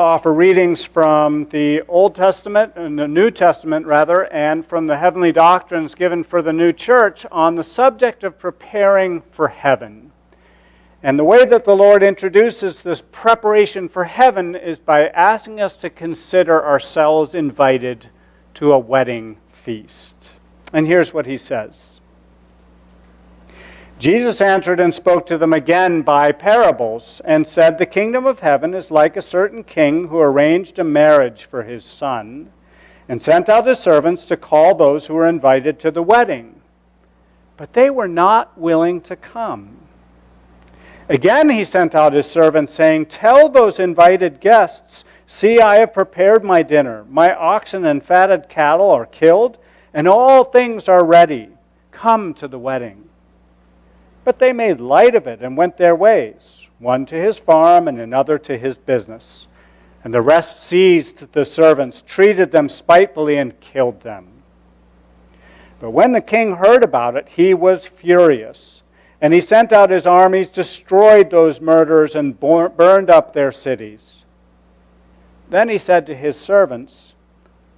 Offer readings from the Old Testament, and the New Testament rather, and from the heavenly doctrines given for the new church on the subject of preparing for heaven. And the way that the Lord introduces this preparation for heaven is by asking us to consider ourselves invited to a wedding feast. And here's what he says. Jesus answered and spoke to them again by parables, and said, "The kingdom of heaven is like a certain king who arranged a marriage for his son, and sent out his servants to call those who were invited to the wedding. But they were not willing to come. Again he sent out his servants, saying, 'Tell those invited guests, see, I have prepared my dinner. My oxen and fatted cattle are killed, and all things are ready. Come to the wedding.' But they made light of it and went their ways, one to his farm and another to his business. And the rest seized the servants, treated them spitefully, and killed them. But when the king heard about it, he was furious. And he sent out his armies, destroyed those murderers, and burned up their cities. Then he said to his servants,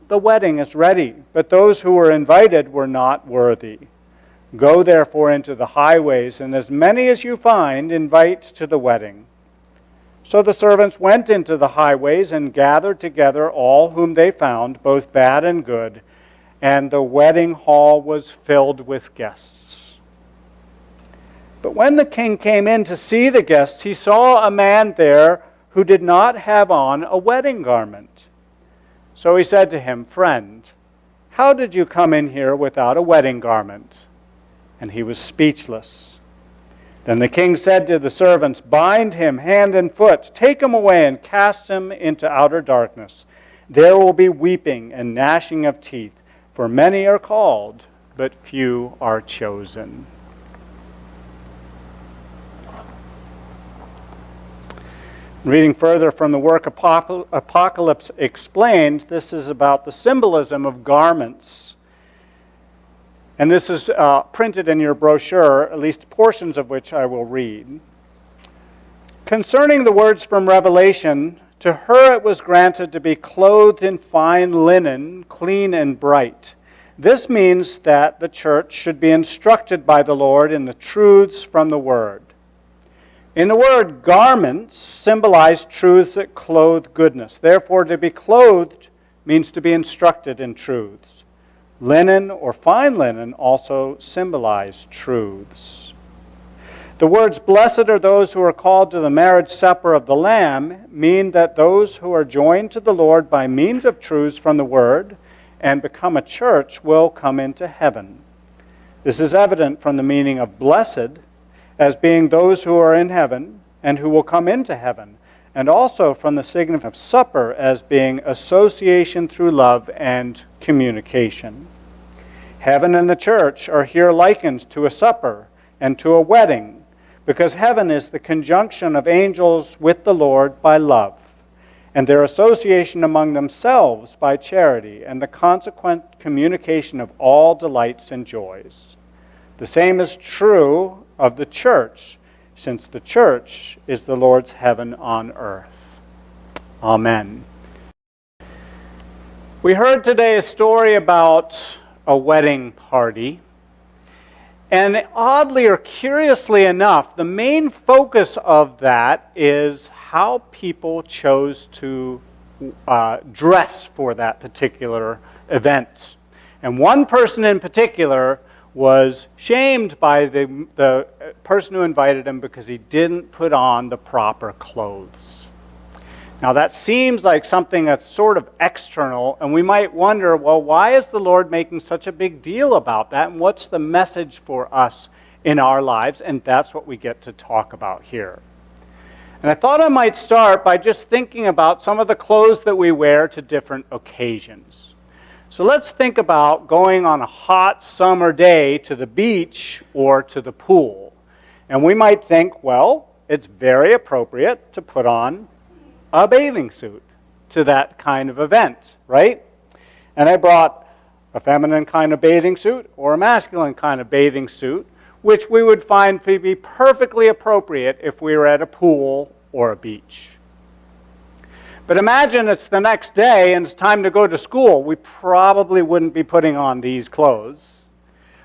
'The wedding is ready, but those who were invited were not worthy. Go therefore into the highways, and as many as you find, invite to the wedding.' So the servants went into the highways and gathered together all whom they found, both bad and good, and the wedding hall was filled with guests. But when the king came in to see the guests, he saw a man there who did not have on a wedding garment. So he said to him, 'Friend, how did you come in here without a wedding garment?' And he was speechless. Then the king said to the servants, 'Bind him hand and foot, take him away and cast him into outer darkness. There will be weeping and gnashing of teeth, for many are called, but few are chosen.'" Reading further from the work Apocalypse Explained, this is about the symbolism of garments. And this is printed in your brochure, at least portions of which I will read. "Concerning the words from Revelation, to her it was granted to be clothed in fine linen, clean and bright. This means that the church should be instructed by the Lord in the truths from the Word. In the word, garments symbolize truths that clothe goodness. Therefore, to be clothed means to be instructed in truths. Linen or fine linen also symbolize truths. The words, 'Blessed are those who are called to the marriage supper of the Lamb,' mean that those who are joined to the Lord by means of truths from the Word and become a church will come into heaven. This is evident from the meaning of blessed as being those who are in heaven and who will come into heaven, and also from the significance of supper as being association through love and communication. Heaven and the church are here likened to a supper and to a wedding, because heaven is the conjunction of angels with the Lord by love, and their association among themselves by charity, and the consequent communication of all delights and joys. The same is true of the church, since the church is the Lord's heaven on earth." Amen. We heard today a story about a wedding party. And oddly or curiously enough, the main focus of that is how people chose to dress for that particular event. And one person in particular was shamed by the person who invited him because he didn't put on the proper clothes. Now that seems like something that's sort of external, and we might wonder, well, why is the Lord making such a big deal about that, and what's the message for us in our lives? And that's what we get to talk about here. And I thought I might start by just thinking about some of the clothes that we wear to different occasions. So let's think about going on a hot summer day to the beach or to the pool. And we might think, well, it's very appropriate to put on a bathing suit to that kind of event, right? And I brought a feminine kind of bathing suit or a masculine kind of bathing suit, which we would find to be perfectly appropriate if we were at a pool or a beach. But imagine it's the next day and it's time to go to school. We probably wouldn't be putting on these clothes.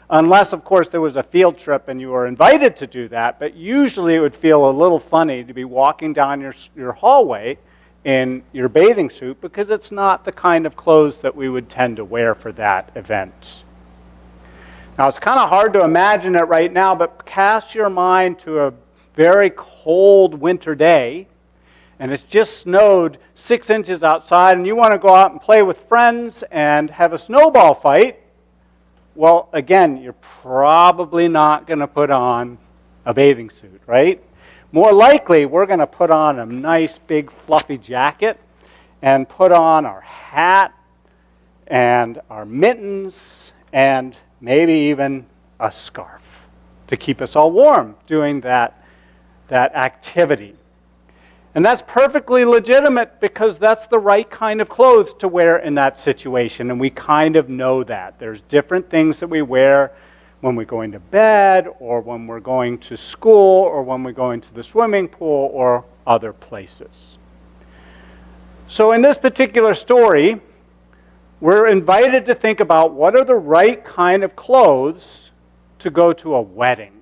Unless, of course, there was a field trip and you were invited to do that. But usually it would feel a little funny to be walking down your hallway in your bathing suit, because it's not the kind of clothes that we would tend to wear for that event. Now, it's kind of hard to imagine it right now, but cast your mind to a very cold winter day, and it's just snowed 6 inches outside, and you want to go out and play with friends and have a snowball fight. Well, again, you're probably not going to put on a bathing suit, right? More likely, we're going to put on a nice big fluffy jacket and put on our hat and our mittens and maybe even a scarf to keep us all warm doing that activity. And that's perfectly legitimate, because that's the right kind of clothes to wear in that situation, and we kind of know that. There's different things that we wear when we're going to bed, or when we're going to school, or when we're going to the swimming pool, or other places. So in this particular story, we're invited to think about what are the right kind of clothes to go to a wedding.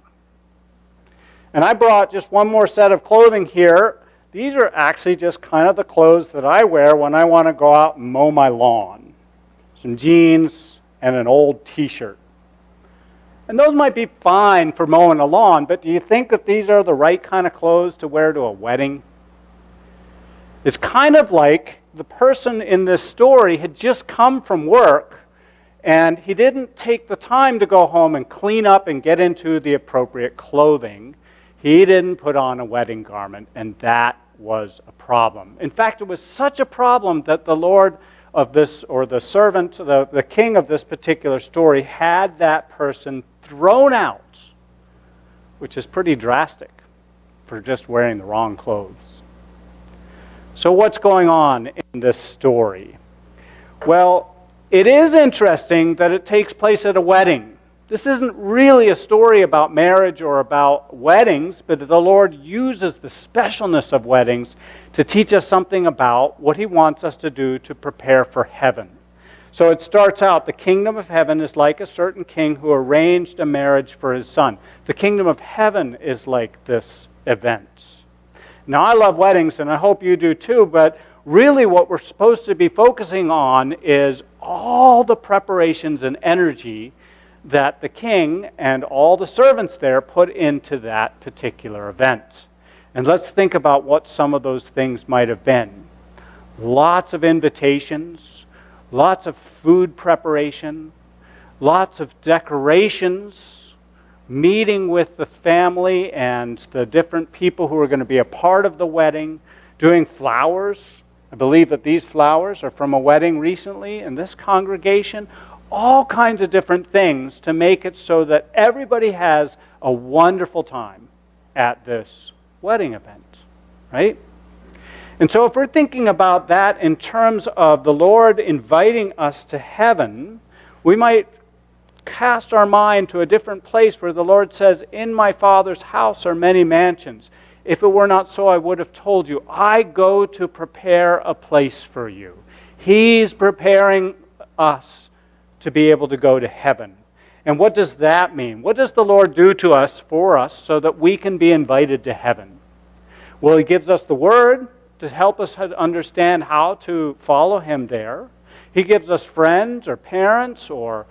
And I brought just one more set of clothing here. These are actually just kind of the clothes that I wear when I want to go out and mow my lawn. Some jeans and an old t-shirt. And those might be fine for mowing a lawn, but do you think that these are the right kind of clothes to wear to a wedding? It's kind of like the person in this story had just come from work, and he didn't take the time to go home and clean up and get into the appropriate clothing. He didn't put on a wedding garment, and that was a problem. In fact, it was such a problem that the Lord of this, or the servant, the king of this particular story, had that person thrown out, which is pretty drastic for just wearing the wrong clothes. So what's going on in this story? Well, it is interesting that it takes place at a wedding. This isn't really a story about marriage or about weddings, but the Lord uses the specialness of weddings to teach us something about what He wants us to do to prepare for heaven. So it starts out, the kingdom of heaven is like a certain king who arranged a marriage for his son. The kingdom of heaven is like this event. Now, I love weddings, and I hope you do too, but really what we're supposed to be focusing on is all the preparations and energy that the king and all the servants there put into that particular event. And let's think about what some of those things might have been. Lots of invitations, lots of food preparation, lots of decorations, meeting with the family and the different people who are going to be a part of the wedding, doing flowers. I believe that these flowers are from a wedding recently in this congregation. All kinds of different things to make it so that everybody has a wonderful time at this wedding event, right? And so if we're thinking about that in terms of the Lord inviting us to heaven, we might cast our mind to a different place where the Lord says, "In my Father's house are many mansions. If it were not so, I would have told you. I go to prepare a place for you." He's preparing us to be able to go to heaven. And what does that mean? What does the Lord do to us, for us, so that we can be invited to heaven? Well, He gives us the Word to help us understand how to follow Him there. He gives us friends or parents or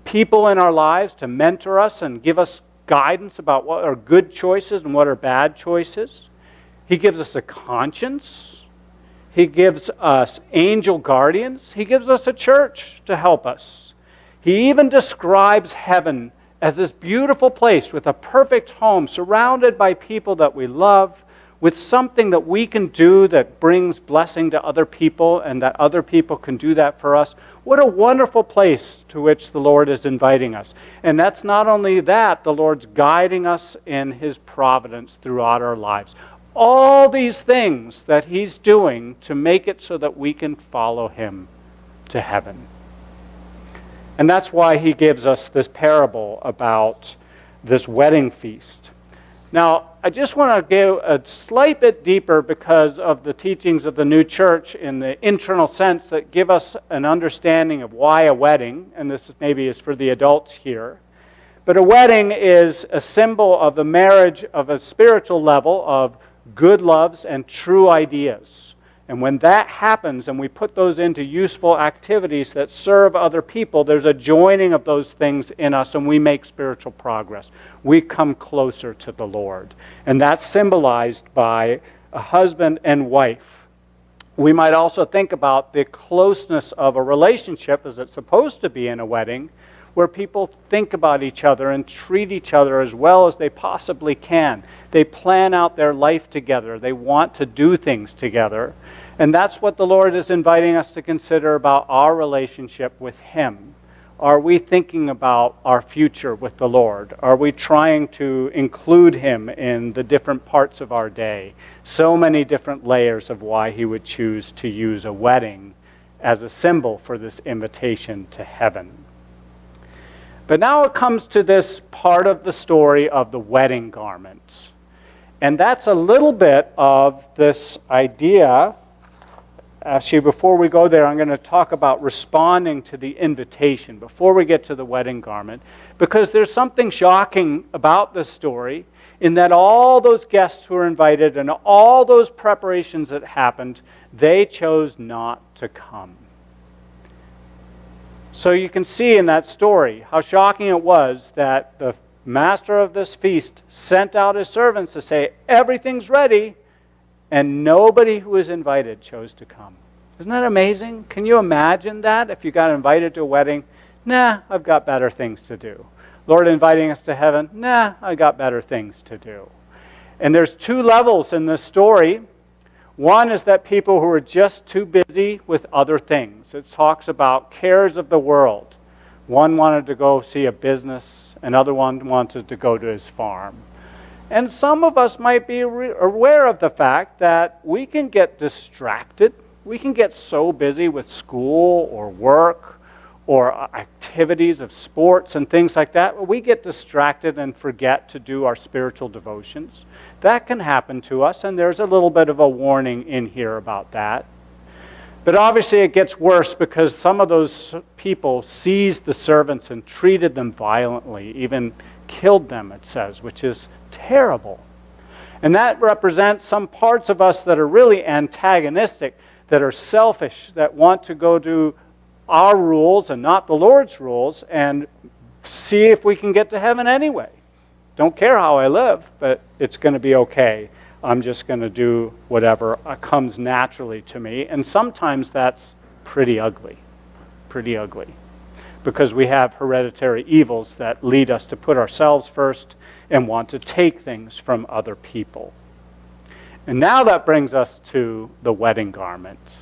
people in our lives to mentor us and give us guidance about what are good choices and what are bad choices. He gives us a conscience. He gives us angel guardians. He gives us a church to help us. He even describes heaven as this beautiful place with a perfect home, surrounded by people that we love, with something that we can do that brings blessing to other people, and that other people can do that for us. What a wonderful place to which the Lord is inviting us. And that's not only that, the Lord's guiding us in His providence throughout our lives. All these things that He's doing to make it so that we can follow Him to heaven. And that's why He gives us this parable about this wedding feast. Now, I just want to go a slight bit deeper because of the teachings of the new church in the internal sense that give us an understanding of why a wedding, and this maybe is for the adults here. But a wedding is a symbol of the marriage of a spiritual level of good loves and true ideas. And when that happens and we put those into useful activities that serve other people, there's a joining of those things in us and we make spiritual progress. We come closer to the Lord. And that's symbolized by a husband and wife. We might also think about the closeness of a relationship as it's supposed to be in a wedding, where people think about each other and treat each other as well as they possibly can. They plan out their life together. They want to do things together. And that's what the Lord is inviting us to consider about our relationship with Him. Are we thinking about our future with the Lord? Are we trying to include Him in the different parts of our day? So many different layers of why He would choose to use a wedding as a symbol for this invitation to heaven. But now it comes to this part of the story of the wedding garments. And that's a little bit of this idea. Actually, before we go there, I'm going to talk about responding to the invitation before we get to the wedding garment. Because there's something shocking about this story in that all those guests who were invited and all those preparations that happened, they chose not to come. So you can see in that story how shocking it was that the master of this feast sent out his servants to say, everything's ready, and nobody who was invited chose to come. Isn't that amazing? Can you imagine that if you got invited to a wedding? Nah, I've got better things to do. Lord inviting us to heaven? Nah, I got better things to do. And there's two levels in this story. One is that people who are just too busy with other things. It talks about cares of the world. One wanted to go see a business, another one wanted to go to his farm. And some of us might be aware of the fact that we can get distracted. We can get so busy with school or work or activities of sports and things like that, we get distracted and forget to do our spiritual devotions. That can happen to us, and there's a little bit of a warning in here about that. But obviously it gets worse because some of those people seized the servants and treated them violently, even killed them, it says, which is terrible. And that represents some parts of us that are really antagonistic, that are selfish, that want to go do our rules and not the Lord's rules and see if we can get to heaven anyway. Don't care how I live, but it's going to be okay. I'm just going to do whatever comes naturally to me. And sometimes that's pretty ugly, because we have hereditary evils that lead us to put ourselves first and want to take things from other people. And now that brings us to the wedding garment.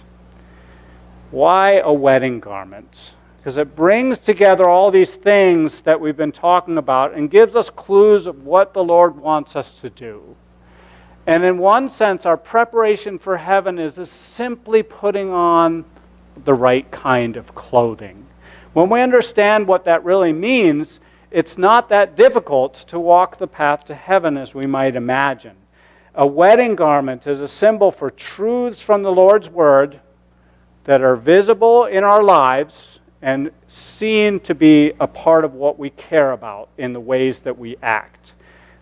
Why a wedding garment? Because it brings together all these things that we've been talking about and gives us clues of what the Lord wants us to do. And in one sense, our preparation for heaven is simply putting on the right kind of clothing. When we understand what that really means, it's not that difficult to walk the path to heaven as we might imagine. A wedding garment is a symbol for truths from the Lord's Word that are visible in our lives and seen to be a part of what we care about in the ways that we act.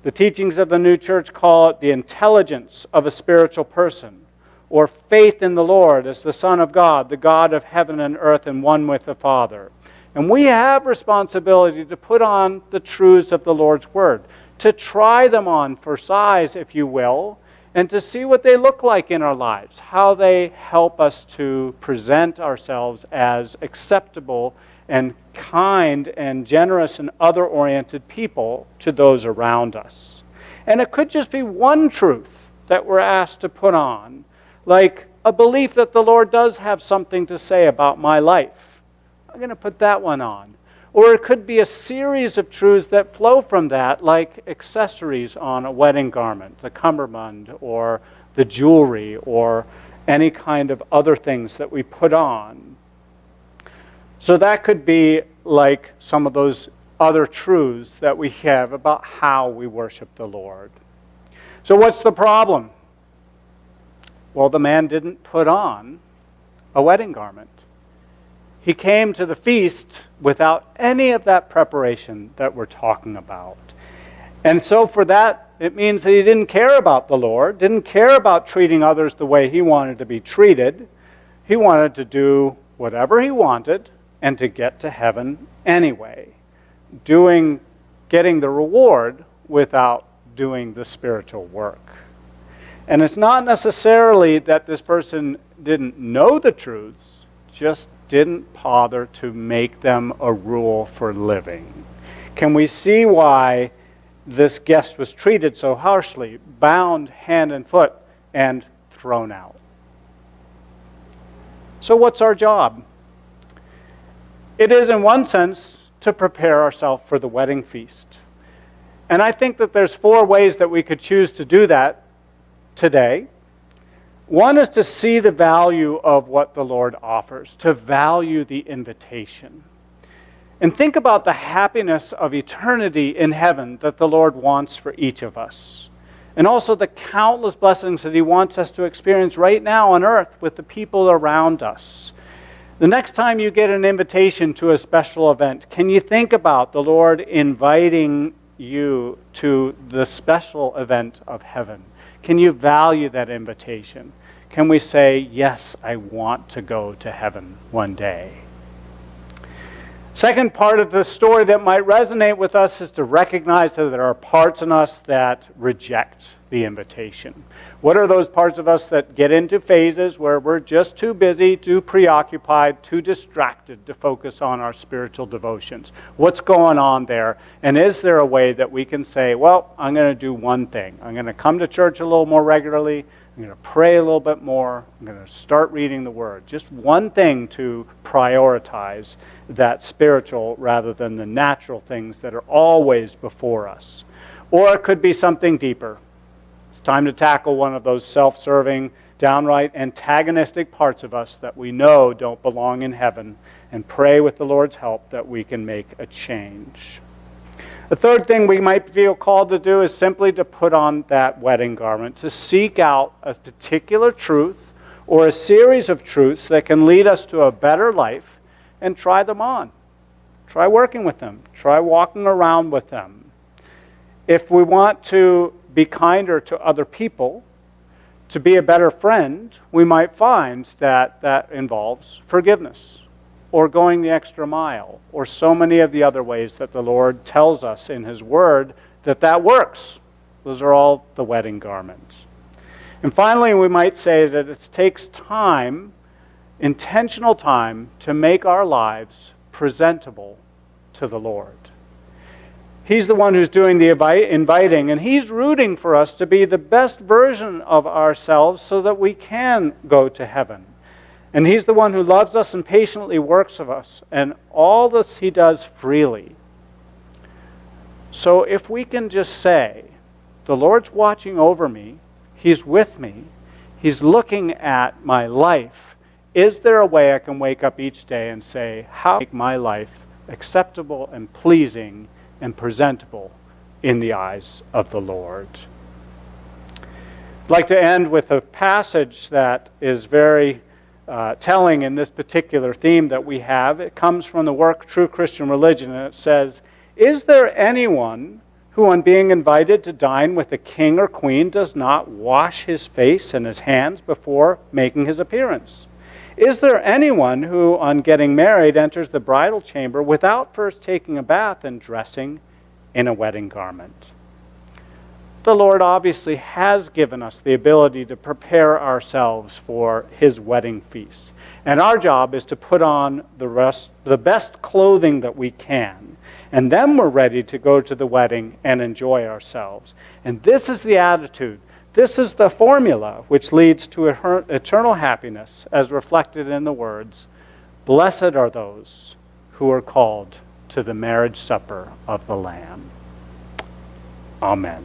The teachings of the New Church call it the intelligence of a spiritual person, or faith in the Lord as the Son of God, the God of heaven and earth and one with the Father. And we have responsibility to put on the truths of the Lord's Word, to try them on for size, if you will, and to see what they look like in our lives, how they help us to present ourselves as acceptable and kind and generous and other-oriented people to those around us. And it could just be one truth that we're asked to put on, like a belief that the Lord does have something to say about my life. I'm going to put that one on. Or it could be a series of truths that flow from that, like accessories on a wedding garment, the cummerbund, or the jewelry, or any kind of other things that we put on. So that could be like some of those other truths that we have about how we worship the Lord. So what's the problem? Well, the man didn't put on a wedding garment. He came to the feast without any of that preparation that we're talking about. And so for that, it means that he didn't care about the Lord, didn't care about treating others the way he wanted to be treated. He wanted to do whatever he wanted and to get to heaven anyway, getting the reward without doing the spiritual work. And it's not necessarily that this person didn't know the truths, just didn't bother to make them a rule for living. Can we see why this guest was treated so harshly, bound hand and foot, and thrown out? So what's our job? It is, in one sense, to prepare ourselves for the wedding feast. And I think that there's 4 ways that we could choose to do that today. One is to see the value of what the Lord offers, to value the invitation. And think about the happiness of eternity in heaven that the Lord wants for each of us. And also the countless blessings that he wants us to experience right now on earth with the people around us. The next time you get an invitation to a special event, can you think about the Lord inviting you to the special event of heaven? Can you value that invitation? Can we say, yes, I want to go to heaven one day? Second part of the story that might resonate with us is to recognize that there are parts in us that reject the invitation. What are those parts of us that get into phases where we're just too busy, too preoccupied, too distracted to focus on our spiritual devotions? What's going on there? And is there a way that we can say, well, I'm going to do one thing. I'm going to come to church a little more regularly. I'm going to pray a little bit more. I'm going to start reading the Word. Just one thing to prioritize that spiritual rather than the natural things that are always before us. Or it could be something deeper. It's time to tackle one of those self-serving, downright antagonistic parts of us that we know don't belong in heaven, and pray with the Lord's help that we can make a change. The third thing we might feel called to do is simply to put on that wedding garment, to seek out a particular truth or a series of truths that can lead us to a better life and try them on. Try working with them. Try walking around with them. If we want to be kinder to other people, to be a better friend, we might find that that involves forgiveness, or going the extra mile, or so many of the other ways that the Lord tells us in His Word that works. Those are all the wedding garments. And finally, we might say that it takes time, intentional time, to make our lives presentable to the Lord. He's the one who's doing the inviting, and He's rooting for us to be the best version of ourselves so that we can go to heaven. And He's the one who loves us and patiently works of us, and all this He does freely. So if we can just say, the Lord's watching over me, He's with me, He's looking at my life, is there a way I can wake up each day and say, how to make my life acceptable and pleasing and presentable in the eyes of the Lord? I'd like to end with a passage that is very telling in this particular theme that we have. It comes from the work True Christian Religion, and it says, "Is there anyone who, on being invited to dine with a king or queen, does not wash his face and his hands before making his appearance? Is there anyone who, on getting married, enters the bridal chamber without first taking a bath and dressing in a wedding garment?" The Lord obviously has given us the ability to prepare ourselves for His wedding feast. And our job is to put on the best clothing that we can. And then we're ready to go to the wedding and enjoy ourselves. And this is the attitude. This is the formula which leads to eternal happiness, as reflected in the words, "Blessed are those who are called to the marriage supper of the Lamb." Amen.